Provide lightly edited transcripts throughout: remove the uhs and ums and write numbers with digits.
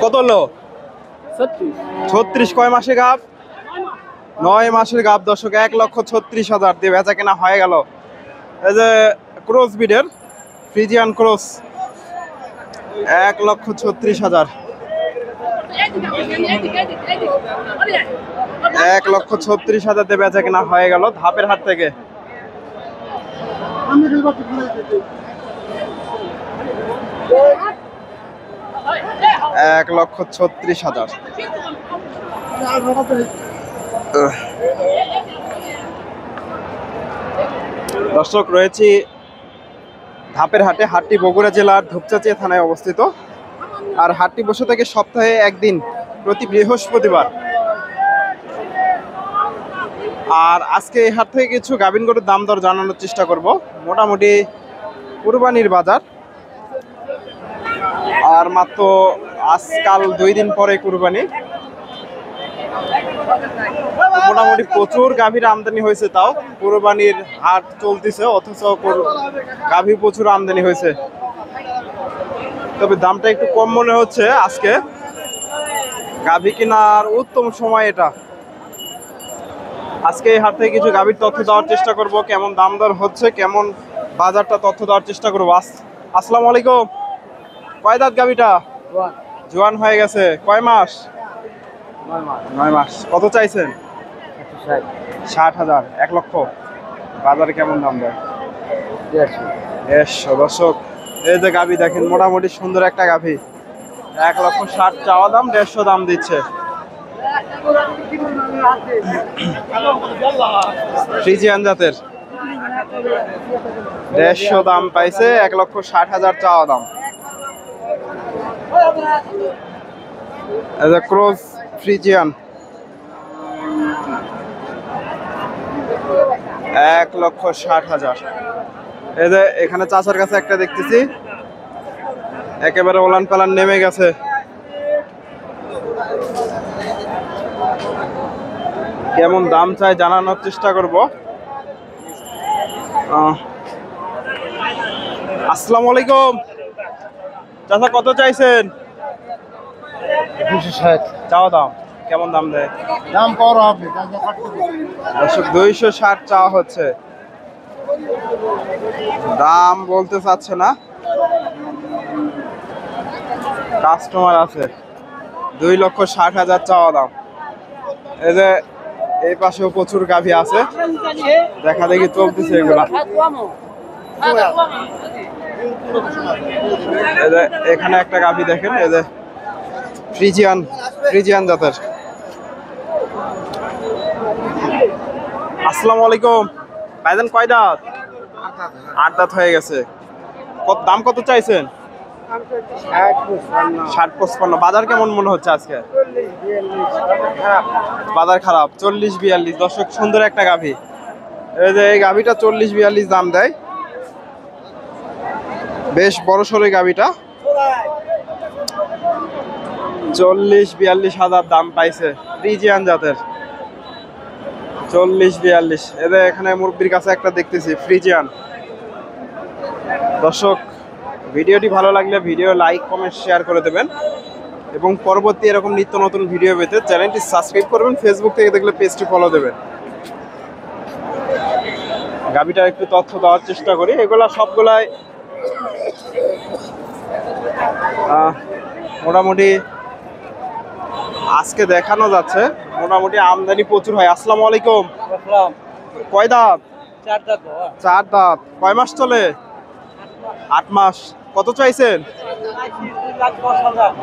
কত হলো? 36। কয় মাসে গাব? 9 মাসের গাব দর্শক। 1,36,000 দিয়ে বেচা কেনা হয়ে গেল। এই যে ক্রস বিডের ফ্রিজিয়ান ক্রস 1,36,000। 1,36,000 দিয়ে বেচা কেনা হয়ে গেল ধাপের হাট থেকে। 1,36,000। দর্শক রয়েছি ধাপের হাটে। হাটটি বগুড়া জেলার ধূপচাচিয়া থানায় অবস্থিত। আর হাটটি বসে থাকে সপ্তাহে একদিন, প্রতি বৃহস্পতিবার। আর আজকে এই হাট থেকে কিছু গাভিন গরুর দাম দর জানানোর চেষ্টা করব। মোটামুটি কুরবানির বাজার, আর মাত্র আজকাল 2 দিন পরে কুরবানি। মোটামুটি প্রচুর গাভীর আমদানি হয়েছে, তাও কুরবানির হাট চলতেছে অথচ গাভী প্রচুর আমদানি হয়েছে। তবে দামটা একটু কম মনে হচ্ছে আজকে। গাভী কেনার উত্তম সময় এটা। আজকে এই হাট থেকে কিছু গাভীর তথ্য দেওয়ার চেষ্টা করব, কেমন দাম দর হচ্ছে, কেমন বাজারটা তথ্য দেওয়ার চেষ্টা করবো। আসসালামু আলাইকুম। কয় দাঁত গাভীটা? জোয়ান হয়ে গেছে। কয় মাস? 9 মাস। কত চাইছেন? 60,000। 1 লক্ষ। বাজারে কেমন দাম দেয়? 150। দর্শক এই যে গাভী দেখেন, মোটামুটি সুন্দর একটা গাভী। 1,60,000 চাওয়া দাম, 150 দাম দিচ্ছে। ফ্রিজিয়ান জাতের 150 দাম পাইছে, 1,60,000 চাওয়া দাম। Cross Friesian 1,60,000। এই যে এখানে চাচার কাছে একটা দেখতেছি, একেবারে ওলান পালান নেমে গেছে। কেমন দাম চাই জানানোর চেষ্টা করব। আসসালামু আলাইকুম। চাচা কত চাইছেন? 260 চাওয়া দাম। কেমন দাম দেয়? দাম কর হবে। 260 চাওয়া হচ্ছে, দাম বলতে চাচ্ছে না। কাস্টমার আছে। 2,60,000 চাওয়া দাম। এই যে এই পাশেও প্রচুর গাভী আছে, দেখা দেখি চলতেছে এগুলা। এই যে এখানে একটা গাভী দেখেন, এই যে ফ্রিজিয়ান জাতের। আসসালামু আলাইকুম ভাইজান। কয় দাঁত? 8 দাঁত হয়ে গেছে। দাম কত চাইছেন? 60-55। বাজার কেমন মনে হচ্ছে আজকে? বাজার খারাপ। 40-42। দর্শক সুন্দর একটা গাভী। এই যে এই গাভীটা 40-42 দাম দেয়। বেশ বড় সড়ো গাভীটা। 40-42,000 দাম পাইছে। ফ্রিজিয়ান জাতের 40-42। এদের এখানে মুরব্বির কাছে একটা দেখতেছি ফ্রিজিয়ান। দর্শক ভিডিওটি ভালো লাগলে ভিডিও লাইক কমেন্ট শেয়ার করে দেবেন, এবং পরবর্তী এরকম নিত্য নতুন ভিডিও পেতে চ্যানেলটি সাবস্ক্রাইব করবেন। ফেসবুক থেকে দেখলে পেজটি ফলো দেবেন। গাভীটার একটু তথ্য দেওয়ার চেষ্টা করি। এগুলা সবগুলাই মোটামুটি আজকে দেখানো যাচ্ছে। মোটামুটি আমদানি প্রচুর হয়। আসসালামু আলাইকুম। কয় দাঁত? 4 দাঁত। 4 দাঁত। কয় মাস চলে? 8 মাস। কত চাইছেন?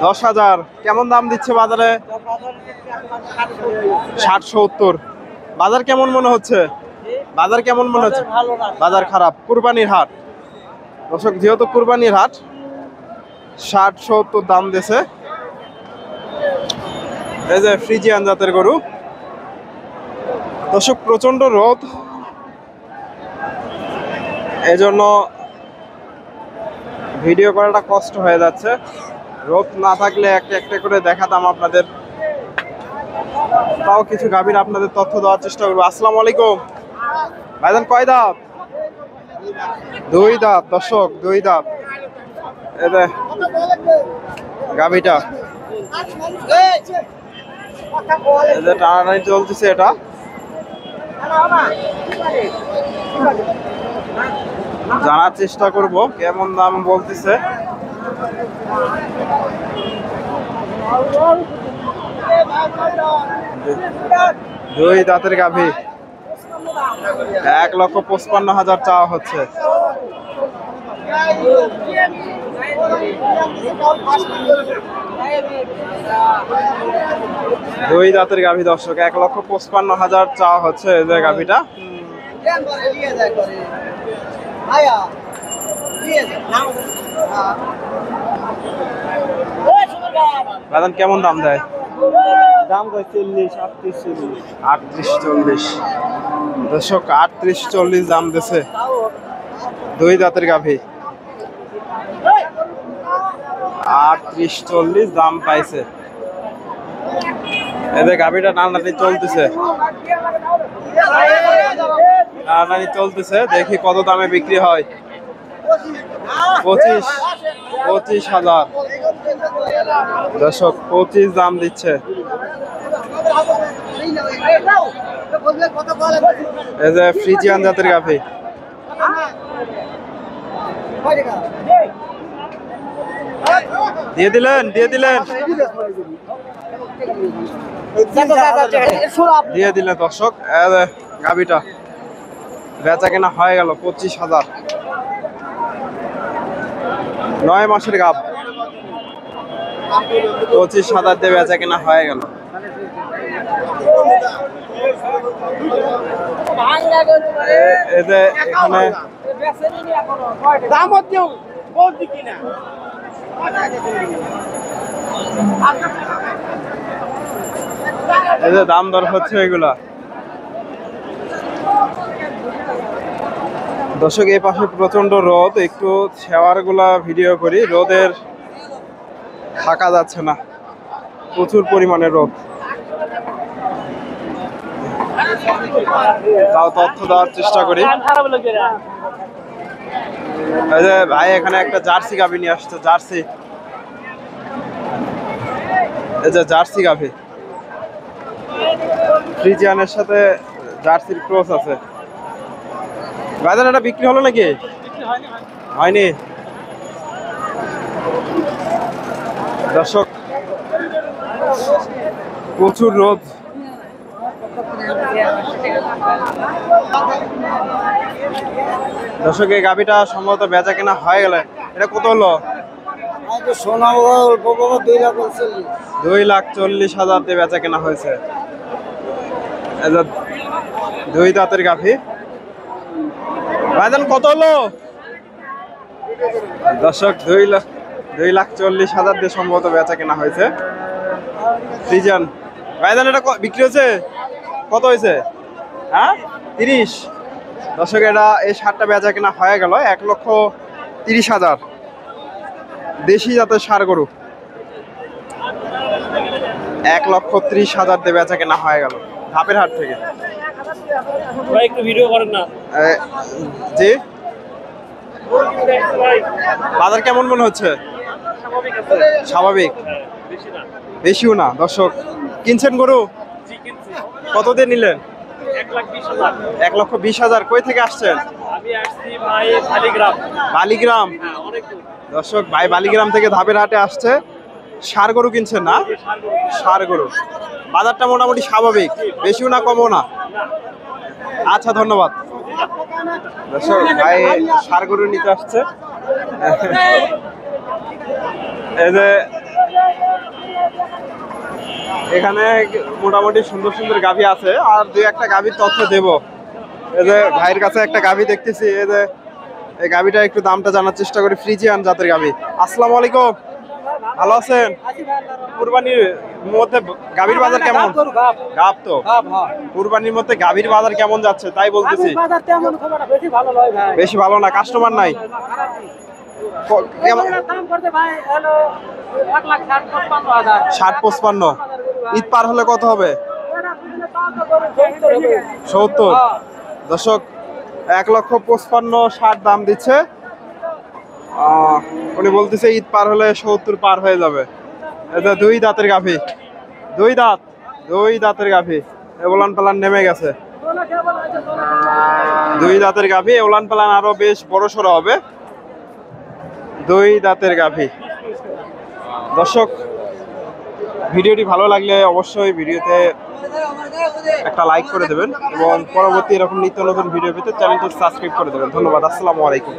10,000। কেমন দাম দিচ্ছে বাজারে? 60-70। বাজার কেমন মনে হচ্ছে? বাজার কেমন মনে হচ্ছে? বাজার খারাপ। কুরবানির হাট দর্শক, যেহেতু কুরবানির হাট, 60-70 দাম দিয়েছে। এই যে ফ্রিজিয়ান জাতের গরু। দর্শক প্রচন্ড রোদ, এজন্য ভিডিও করাটা কষ্ট হয়ে যাচ্ছে। রোদ না থাকলে একটা একটা করে দেখাতাম আপনাদের, তাও কিছু গাভীর আপনাদের তথ্য দেওয়ার চেষ্টা করবো। আসসালামু আলাইকুম ভাইজান। কয় দাঁত? 2 দাঁত। দর্শক 2 দাঁত। গাভিটা এই যে টানাটানি চলতেছে, এটা জানার চেষ্টা করব কেমন দাম বলতেছে। দুই দাঁতের গাভী, 1,55,000 চাওয়া হচ্ছে। দুই দাঁতের গাভী দর্শক, 1,55,000 চাওয়া হচ্ছে এই যে গাভীটা। বাদান কেমন দাম দেয়? দাম 40, 38, 38-40 দর্শক, 38-40 দাম দিছে দুই দাঁতের গাভী। 38-40 দাম পাইছে। এদের গাভীটা টানাটানি চলতেছে, টানাটানি চলতেছে, দেখি কত দামে বিক্রি হয়। 25,000 দর্শক, 25 দাম দিচ্ছে। এই যে ফ্রিজিয়ান জাতের গাভী, দিয়ে দিলেন দিয়ে দিলেন দর্শক। গাভীটা বেচা কেনা হয়ে গেল 25,000। 9 মাসের গাভ, 25,000 দিয়ে বেচা কেনা হয়ে গেল। এই যে এখানে এই যে দাম দর হচ্ছে এগুলা দর্শক। এই পাশে প্রচন্ড রোদ, একটু শেওয়ার গুলা ভিডিও করি, রোদের থাকা যাচ্ছে না, প্রচুর পরিমাণে রোদ। তাও তথ্য দেওয়ার চেষ্টা করি। এই যে ভাই এখানে একটা জার্সি গাভী নিয়ে আসছে, জার্সি, এই যে জার্সি গাভী, ফ্রিজিয়ানের সাথে জার্সির ক্রস আছে। ভাইজান এটা বিক্রি হলো নাকি? হয়নি দর্শক, প্রচুর রোদ। দর্শক এই গাভীটা সম্ভবত বেচা কেনা হয়ে গেলে। এটা কত হলো? 2,40,000 দিয়ে বেচা কেনা হয়েছে। দুই দাঁতের গাভী। ভাইজান কত হলো? দর্শক 2,40,000 দিয়ে সম্ভবত বেচা কেনা হয়েছে ফ্রিজিয়ান। ভাইজান এটা বিক্রি হয়েছে? কত হয়েছে? হ্যাঁ 30। দর্শক এটা এই 7টা বেচা কেনা হয়ে গেল 1,30,000। দেশি জাতের ষাঁড় গরু 1,30,000 দিয়ে বেচা কেনা হয়ে গেল ধাপের হাট থেকে। একটু ভিডিও করেন না জি, বাজার কেমন মনে হচ্ছে? স্বাভাবিক, বেশিও না। দর্শক কিনছেন গরু? কত দিয়ে নিলেন? 1,20,000। কই থেকে আসছেন? বালিগ্রাম। দর্শক ভাই বালিগ্রাম থেকে ধাপের হাটে আসছে, ষাঁড় গরু কিনছেন না? ষাঁড় গরু। বাজারটা মোটামুটি স্বাভাবিক, বেশিও না কমও না। আচ্ছা ধন্যবাদ। দর্শক ভাই ষাঁড় গরু নিতে আসছে। এই যে এখানে মোটামুটি সুন্দর সুন্দর গাভী আছে, আর দুই একটা গাভীর তথ্য দেব। এই যে ভাইয়ের কাছে একটা গাভী দেখতেছি, এই যে এই গাভীটা একটু দামটা জানার চেষ্টা করি। ফ্রিজিয়ান জাতের গাভী। আসসালামু আলাইকুম, ভালো আছেন? কুরবানির মধ্যে গাভীর বাজার কেমন? গাভ তো কুরবানির মধ্যে গাভীর বাজার কেমন যাচ্ছে তাই বলতেছি। বেশি ভালো না, কাস্টমার নাই। 60-55। ঈদ পার হলে কত হবে? 70। দর্শক 1,55,000 দাম দিচ্ছে। উনি বলতেছে ঈদ পার হলে 70 পার হয়ে যাবে। এটা দুই দাঁতের গাভী, দুই দাঁতের গাভী, উলান পালান নেমে গেছে। দুই দাঁতের গাভী, উলান পালান আরো বেশ বড় সড়ো হবে। দুই দাঁতের গাভী। দর্শক, ভিডিওটি ভালো লাগলে অবশ্যই ভিডিওতে একটা লাইক করে দেবেন এবং পরবর্তী এরকম নিত্য নতুন ভিডিও পেতে চ্যানেলটি সাবস্ক্রাইব করে দেবেন। ধন্যবাদ। আসসালামু আলাইকুম।